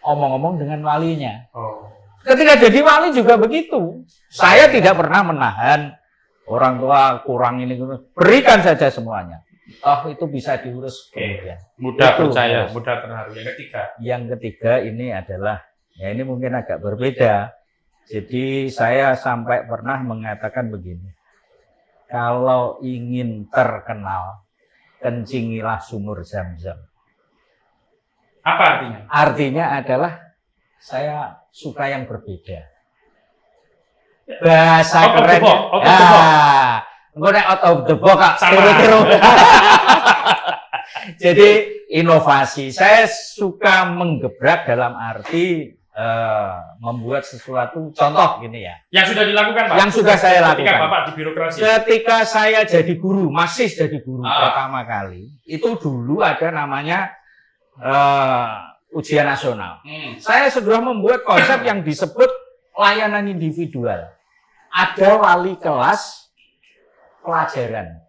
omong-omong dengan walinya. Ketika jadi wali juga begitu. Saya tidak pernah menahan orang tua kurang ini. Berikan saja semuanya. Oh, itu bisa diurus kemudian. Mudah Itu, percaya, Mas. mudah terharu. Yang ketiga. Yang ketiga ini adalah, ya ini mungkin agak berbeda. Jadi saya sampai pernah mengatakan begini. Kalau ingin terkenal, kencingilah sumur Zam-Zam. Apa artinya? Artinya adalah saya suka yang berbeda. Bahasa Out of the kerennya. box, out of the box. Gue out of the box, Kak. Sama. Tiru-tiru. Jadi inovasi. Saya suka menggebrak dalam arti membuat sesuatu. Contoh gini ya. Yang sudah dilakukan Pak? Yang sudah saya Ketika lakukan. Bapak di birokrasi. Ketika saya jadi guru, masih jadi guru pertama kali, itu dulu ada namanya ujian nasional. Saya sudah membuat konsep yang disebut layanan individual. Ada wali kelas pelajaran.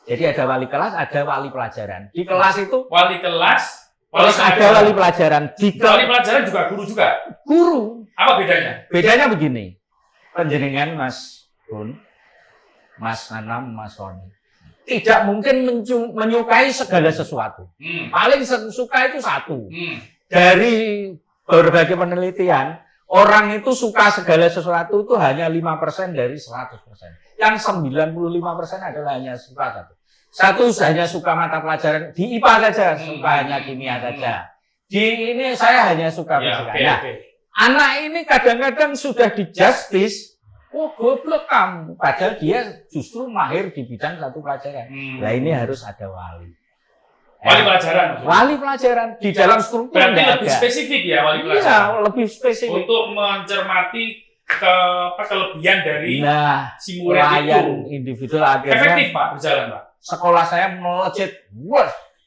Jadi ada wali kelas, ada wali pelajaran. Di kelas itu Wali kelas, terus ada wali pelajaran. Wali pelajaran juga guru juga. Guru. Apa bedanya? Bedanya begini. Penjenengan Mas Bun, Mas Nanam, Mas Roni, tidak mungkin menyukai segala sesuatu. Paling suka itu satu. Dari berbagai penelitian, orang itu suka segala sesuatu itu hanya 5% dari 100%. Yang 95% adalah hanya suka satu. Satu hanya suka mata pelajaran, di IPA saja, suka hanya kimia saja. Di ini saya hanya suka fisika. Nah, anak ini kadang-kadang sudah di justice, oh goblok kamu, padahal dia justru mahir di bidang satu pelajaran. Nah ini harus ada wali. Wali pelajaran. Wali pelajaran di dalam struktur. Berarti lebih spesifik ya wali pelajaran. Iya, lebih spesifik. Untuk mencermati kelebihan dari si murid pelayan itu. Individual akhirnya. Efektif Pak berjalan Pak. Sekolah saya melejit,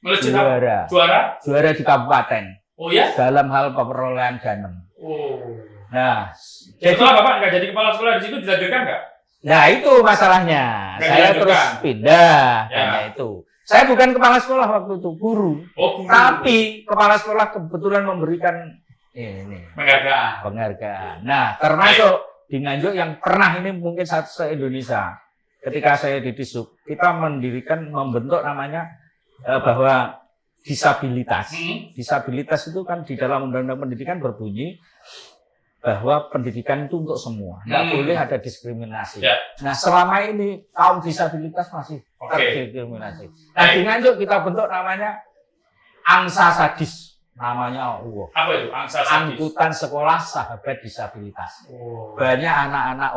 Melejit juara di kabupaten. Oh ya? Dalam hal perolehan ganem. Oh. Nah, jadi Bapak nggak jadi kepala sekolah di situ dilanjutkan nggak? Nah itu masalahnya. Saya terus pindah karena itu. Saya bukan kepala sekolah waktu itu, guru. Oh, guru. Tapi kepala sekolah kebetulan memberikan ini penghargaan. Nah, termasuk di Nganjuk yang pernah ini mungkin se-Indonesia. Ketika saya di Disub, kita membentuk namanya bahwa disabilitas. Disabilitas itu kan di dalam Undang-Undang Pendidikan berbunyi bahwa pendidikan itu untuk semua. Nggak boleh ada diskriminasi. Nah, selama ini kaum disabilitas masih terdiskriminasi. Nah, di Nganjuk kita bentuk namanya Angsa Sadis. Namanya apa itu? Angsa Sadis. Angkutan Sekolah Sahabat Disabilitas. Banyak anak-anak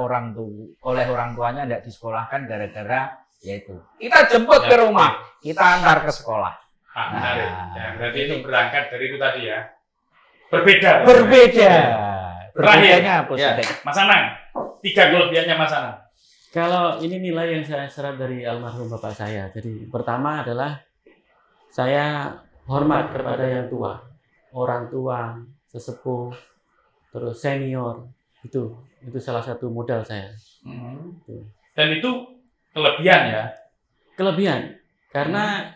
oleh orang tuanya tidak disekolahkan gara-gara yaitu kita jemput ke rumah, kita antar ke sekolah. Menarik. Ya, berarti itu berangkat dari itu tadi ya. Berbeda. Berbedanya positif. Mas Anang, 3 kelebihannya Mas Anang. Kalau ini nilai yang saya serap dari almarhum bapak saya. Jadi pertama adalah saya hormat kepada yang tua, orang tua, sesepuh, terus senior. Itu salah satu modal saya. Dan itu kelebihan ya? Kelebihan. Karena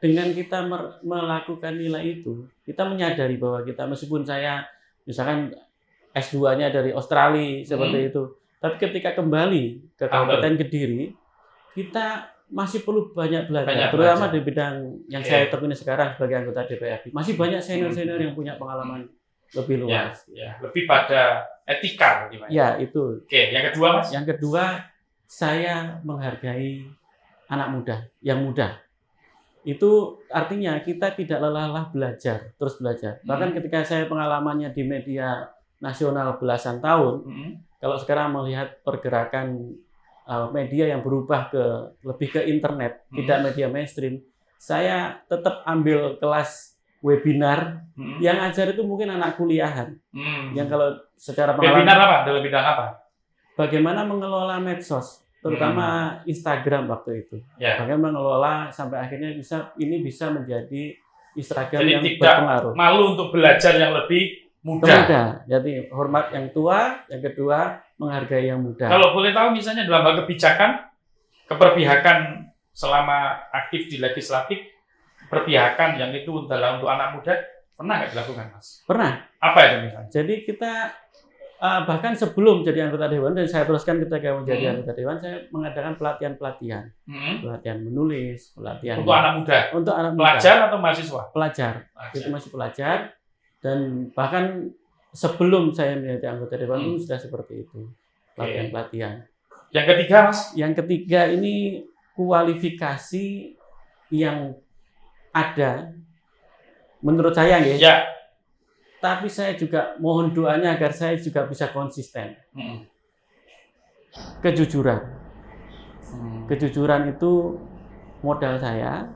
dengan kita melakukan nilai itu, kita menyadari bahwa kita meskipun saya misalkan S2-nya dari Australia seperti itu, tapi ketika kembali ke Kabupaten Kediri, kita masih perlu banyak belajar, terutama di bidang yang saya tekuni sekarang sebagai anggota DPRD. Masih banyak senior-senior yang punya pengalaman lebih luas. Lebih pada etika gimana? Ya, itu. Oke, yang kedua Mas? Yang kedua, saya menghargai anak muda, yang muda. Itu artinya kita tidak lelah belajar, terus belajar. Bahkan ketika saya pengalamannya di media nasional belasan tahun, kalau sekarang melihat pergerakan media yang berubah lebih ke internet, tidak media mainstream, saya tetap ambil kelas webinar yang ajar itu mungkin anak kuliahan. Yang kalau secara pengalaman webinar apa? Dalam bidang apa? Bagaimana mengelola medsos, terutama Instagram waktu itu. Bagaimana mengelola sampai akhirnya bisa menjadi Instagram jadi yang tidak berpengaruh. malu untuk belajar yang lebih muda. Jadi hormat yang tua, yang kedua menghargai yang muda. Kalau boleh tahu misalnya dalam hal kebijakan, keberpihakan selama aktif di legislatif, keberpihakan yang itu adalah untuk anak muda, pernah nggak dilakukan Mas? Pernah. Apa itu misalnya? Jadi kita bahkan sebelum jadi anggota dewan dan saya teruskan ketika menjadi anggota dewan, saya mengadakan pelatihan-pelatihan, pelatihan menulis, pelatihan untuk anak muda. Untuk anak muda. Pelajar atau mahasiswa? Pelajar. Itu masih pelajar. Dan bahkan sebelum saya menjadi anggota dewan pun sudah seperti itu, pelatihan-pelatihan. Yang ketiga Mas? Yang ketiga ini kualifikasi yang ada menurut saya ya. Tapi saya juga mohon doanya agar saya juga bisa konsisten. Kejujuran. Kejujuran itu modal saya.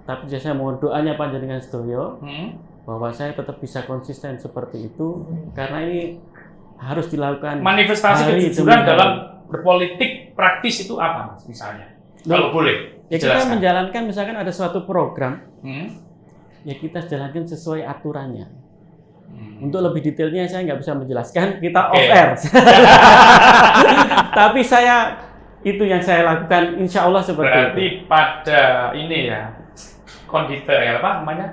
Tapi saya mohon doanya panjenengan sedoyo bahwa saya tetap bisa konsisten seperti itu karena ini harus dilakukan. Manifestasi kejujuran dalam berpolitik praktis itu apa Mas misalnya? Kalau boleh ya kita menjalankan misalkan ada suatu program ya kita jalankan sesuai aturannya. Untuk lebih detailnya saya nggak bisa menjelaskan, kita off air. Tapi itu yang saya lakukan insya Allah seperti berarti itu. Pada ini ya konditor ya apa namanya?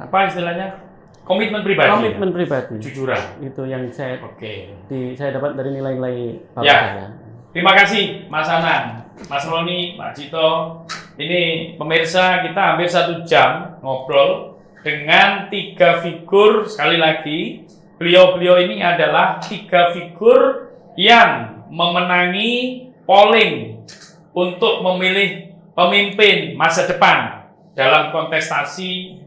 Apa istilahnya? Komitmen pribadi. Komitmen pribadi. Kejujuran. Itu yang saya Oke. saya dapat dari nilai-nilai bapak Ya. saya. Terima kasih Mas Anang, Mas Roni, Pak Cito. Ini pemirsa, kita hampir 1 jam ngobrol dengan 3 figur. Sekali lagi, beliau-beliau ini adalah 3 figur yang memenangi polling untuk memilih pemimpin masa depan dalam kontestasi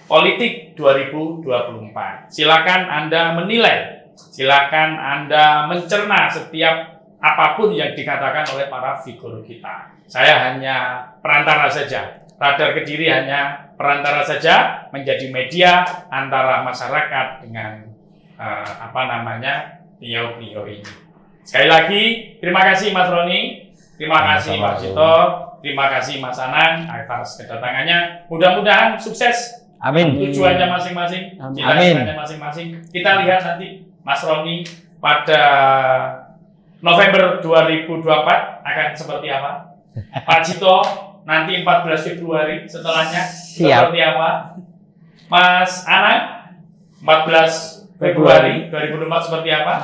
politik 2024. Silakan Anda menilai, silakan Anda mencerna setiap apapun yang dikatakan oleh para figur kita. Saya hanya perantara saja. Radar Kediri hanya perantara saja, menjadi media antara masyarakat dengan beliau-beliau ini. Sekali lagi, terima kasih Mas Roni, terima kasih Pak Cito, terima kasih Mas Anang atas kedatangannya. Mudah-mudahan sukses. Amin. Tujuannya masing-masing, Amin. cita-citanya masing-masing. Kita lihat nanti Mas Roni pada November 2024 akan seperti apa? Pak Cito nanti 14 Februari setelahnya Siap. seperti apa? Mas Anang 14 Februari 2024 seperti apa?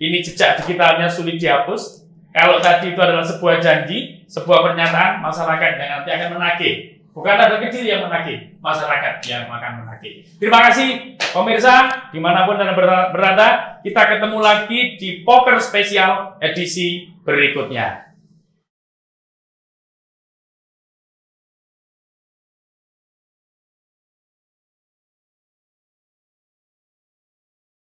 Ini jejak digitalnya sulit dihapus. Kalau tadi itu adalah sebuah janji, sebuah pernyataan, masyarakat yang nanti akan menagih. Bukan ada kecil yang menagih, masyarakat yang akan menagih. Terima kasih pemirsa, dimanapun Anda berada, kita ketemu lagi di Poker Spesial edisi berikutnya.